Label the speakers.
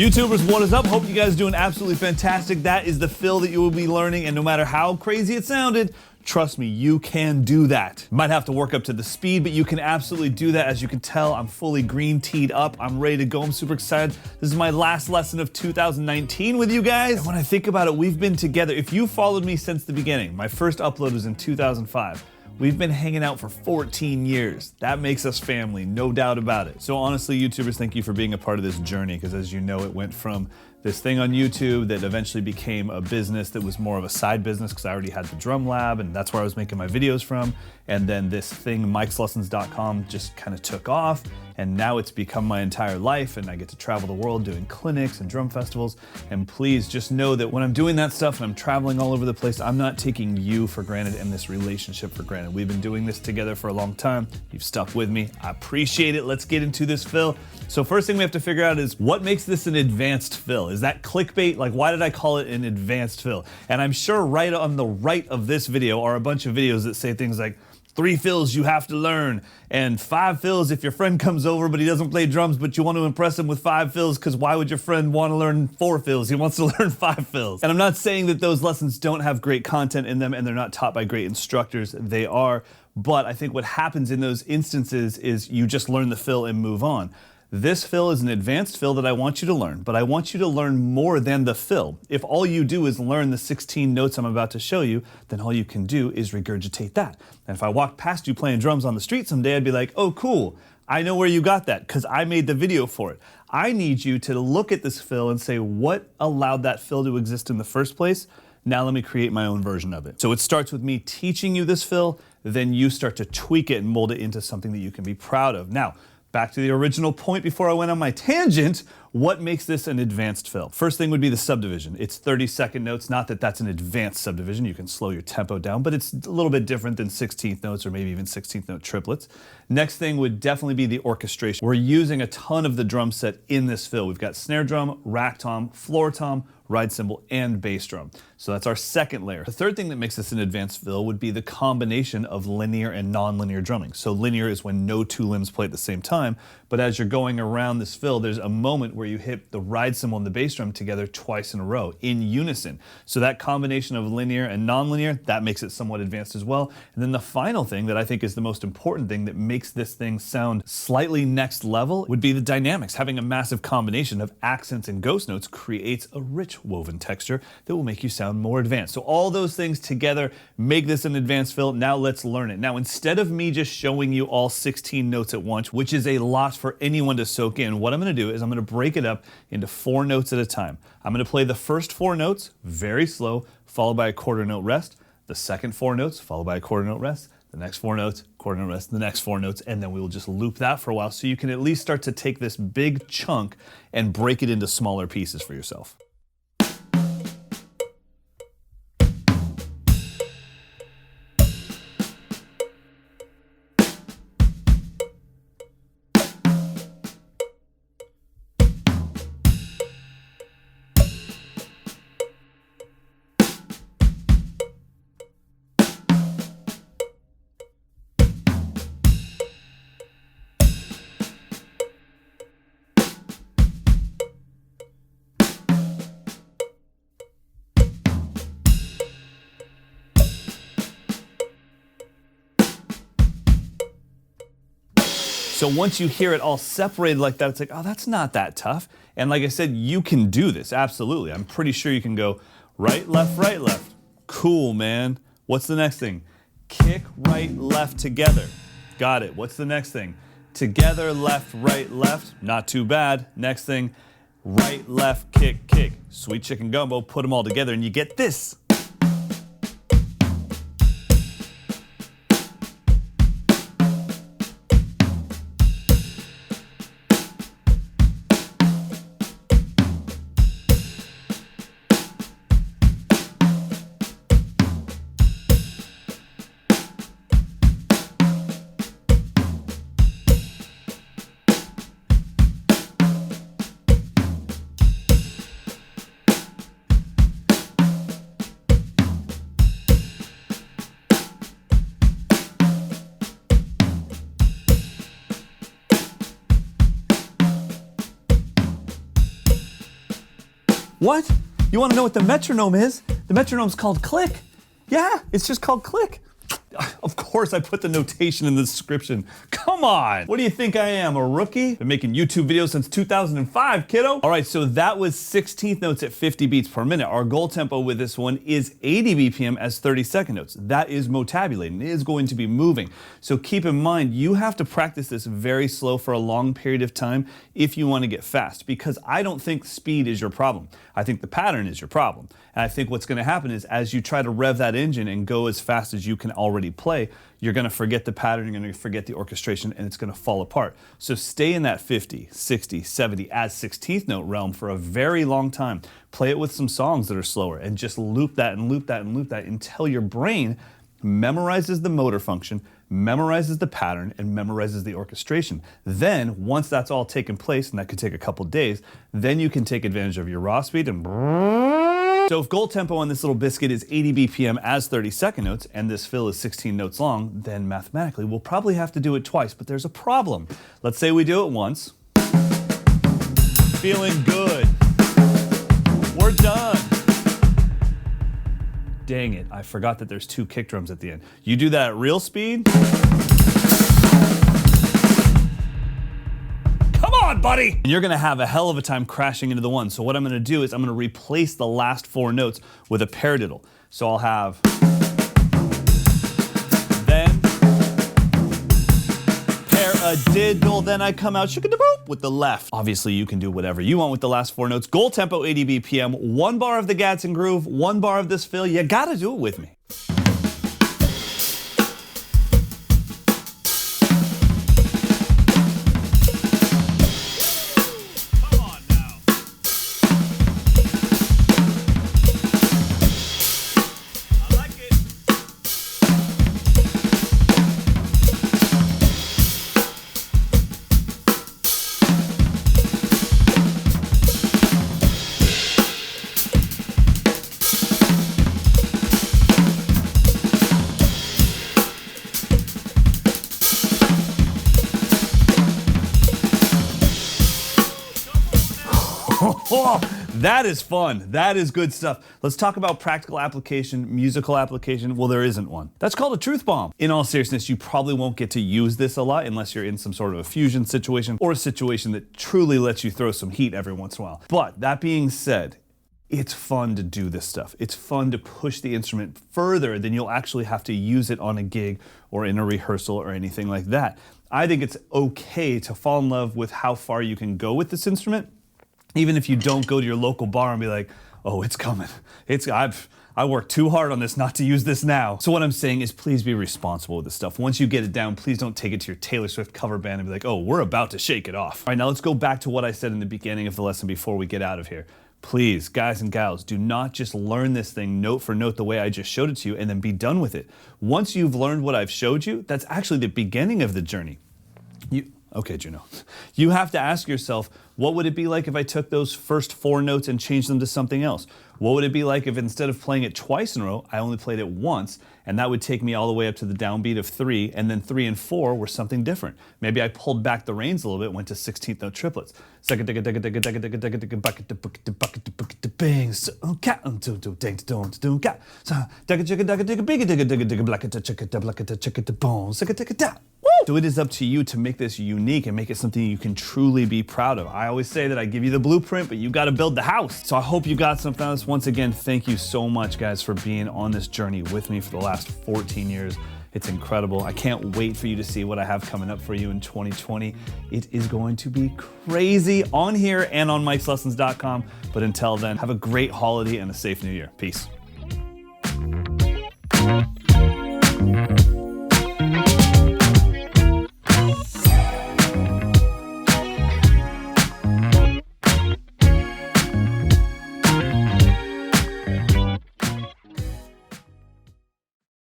Speaker 1: YouTubers, what is up? Hope you guys are doing absolutely fantastic. That is the fill that you will be learning, and no matter how crazy it sounded, trust me, you can do that. You might have to work up to the speed, but you can absolutely do that. As you can tell, I'm fully green teed up. I'm ready to go. I'm super excited. This is my last lesson of 2019 with you guys. And when I think about it, we've been together. If you followed me since the beginning, my first upload was in 2005. We've been hanging out for 14 years. That makes us family, no doubt about it. So honestly, YouTubers, thank you for being a part of this journey, because as you know, it went from this thing on YouTube that eventually became a business that was more of a side business because I already had the drum lab and that's where I was making my videos from. And then this thing, Mike'sLessons.com, just kind of took off, and now it's become my entire life, and I get to travel the world doing clinics and drum festivals. And please just know that when I'm doing that stuff and I'm traveling all over the place, I'm not taking you for granted and this relationship for granted. We've been doing this together for a long time. You've stuck with me. I appreciate it. Let's get into this fill. So first thing we have to figure out is what makes this an advanced fill? Is that clickbait? Like, why did I call it an advanced fill? And I'm sure right on the right of this video are a bunch of videos that say things like 3 fills you have to learn, and 5 fills if your friend comes over but he doesn't play drums, but you want to impress him with 5 fills, because why would your friend want to learn 4 fills? He wants to learn 5 fills. And I'm not saying that those lessons don't have great content in them and they're not taught by great instructors. They are. But I think what happens in those instances is you just learn the fill and move on. This fill is an advanced fill that I want you to learn, but I want you to learn more than the fill. If all you do is learn the 16 notes I'm about to show you, then all you can do is regurgitate that. And if I walked past you playing drums on the street someday, I'd be like, oh cool, I know where you got that because I made the video for it. I need you to look at this fill and say, what allowed that fill to exist in the first place? Now let me create my own version of it. So it starts with me teaching you this fill, then you start to tweak it and mold it into something that you can be proud of. Now, back to the original point before I went on my tangent, what makes this an advanced fill? First thing would be the subdivision. It's 30-second notes, not that that's an advanced subdivision, you can slow your tempo down, but it's a little bit different than 16th notes or maybe even 16th note triplets. Next thing would definitely be the orchestration. We're using a ton of the drum set in this fill. We've got snare drum, rack tom, floor tom, ride cymbal, and bass drum. So that's our second layer. The third thing that makes this an advanced fill would be the combination of linear and non-linear drumming. So linear is when no 2 limbs play at the same time, but as you're going around this fill, there's a moment where you hit the ride cymbal and the bass drum together twice in a row, in unison. So that combination of linear and non-linear, that makes it somewhat advanced as well. And then the final thing that I think is the most important thing that makes this thing sound slightly next level would be the dynamics. Having a massive combination of accents and ghost notes creates a rich woven texture that will make you sound more advanced. So all those things together make this an advanced fill. Now let's learn it. Now, instead of me just showing you all 16 notes at once, which is a lot for anyone to soak in, what I'm going to do is I'm going to break it up into 4 notes at a time. I'm going to play the first 4 notes very slow, followed by a quarter note rest, the second 4 notes, followed by a quarter note rest, the next 4 notes, quarter note rest, the next 4 notes, and then we will just loop that for a while so you can at least start to take this big chunk and break it into smaller pieces for yourself. So once you hear it all separated like that, it's like, oh, that's not that tough. And like I said, you can do this, absolutely. I'm pretty sure you can go right, left, right, left. Cool, man. What's the next thing? Kick, right, left together. Got it. What's the next thing? Together, left, right, left. Not too bad. Next thing, right, left, kick, kick. Sweet chicken gumbo, put them all together and you get this. What? You want to know what the metronome is? The metronome's called click. Yeah, it's just called click. Of course I put the notation in the description. Come on! What do you think I am, a rookie? Been making YouTube videos since 2005, kiddo. All right, so that was 16th notes at 50 beats per minute. Our goal tempo with this one is 80 BPM as 32nd notes. That is motabulating. It is going to be moving. So keep in mind, you have to practice this very slow for a long period of time if you want to get fast, because I don't think speed is your problem. I think the pattern is your problem. And I think what's going to happen is as you try to rev that engine and go as fast as you can already play, you're going to forget the pattern, you're going to forget the orchestration, and it's going to fall apart. So stay in that 50, 60, 70 as 16th note realm for a very long time. Play it with some songs that are slower and just loop that and loop that and loop that until your brain memorizes the motor function, memorizes the pattern, and memorizes the orchestration. Then, once that's all taken place, and that could take a couple days, then you can take advantage of your raw speed and so if goal tempo on this little biscuit is 80 BPM as 32nd notes, and this fill is 16 notes long, then mathematically we'll probably have to do it twice, but there's a problem. Let's say we do it once. Feeling good. We're done. Dang it, I forgot that there's 2 kick drums at the end. You do that at real speed. Buddy! And you're gonna have a hell of a time crashing into the one. So what I'm gonna do is I'm gonna replace the last 4 notes with a paradiddle. So I'll have then paradiddle, then I come out shikadaboop with the left. Obviously you can do whatever you want with the last 4 notes. Goal tempo 80 BPM, 1 bar of the Gadsden groove, 1 bar of this fill. You gotta do it with me. Oh, that is fun. That is good stuff. Let's talk about practical application, musical application. Well, there isn't one. That's called a truth bomb. In all seriousness, you probably won't get to use this a lot unless you're in some sort of a fusion situation or a situation that truly lets you throw some heat every once in a while. But that being said, it's fun to do this stuff. It's fun to push the instrument further than you'll actually have to use it on a gig or in a rehearsal or anything like that. I think it's okay to fall in love with how far you can go with this instrument, even if you don't go to your local bar and be like, oh, it's coming. I worked too hard on this not to use this now. So what I'm saying is please be responsible with this stuff. Once you get it down, please don't take it to your Taylor Swift cover band and be like, oh, we're about to shake it off. All right, now let's go back to what I said in the beginning of the lesson before we get out of here. Please, guys and gals, do not just learn this thing note for note the way I just showed it to you and then be done with it. Once you've learned what I've showed you, that's actually the beginning of the journey. Okay, Juno. You have to ask yourself, what would it be like if I took those first 4 notes and changed them to something else? What would it be like if instead of playing it twice in a row, I only played it once, and that would take me all the way up to the downbeat of 3, and then 3 and 4 were something different. Maybe I pulled back the reins a little bit, went to 16th note triplets. So it is up to you to make this unique and make it something you can truly be proud of. I always say that I give you the blueprint, but you got to build the house. So I hope you got something out of this. Once again, thank you so much, guys, for being on this journey with me for the last 14 years. It's incredible. I can't wait for you to see what I have coming up for you in 2020. It is going to be crazy on here and on Mike'sLessons.com. But until then, have a great holiday and a safe new year. Peace.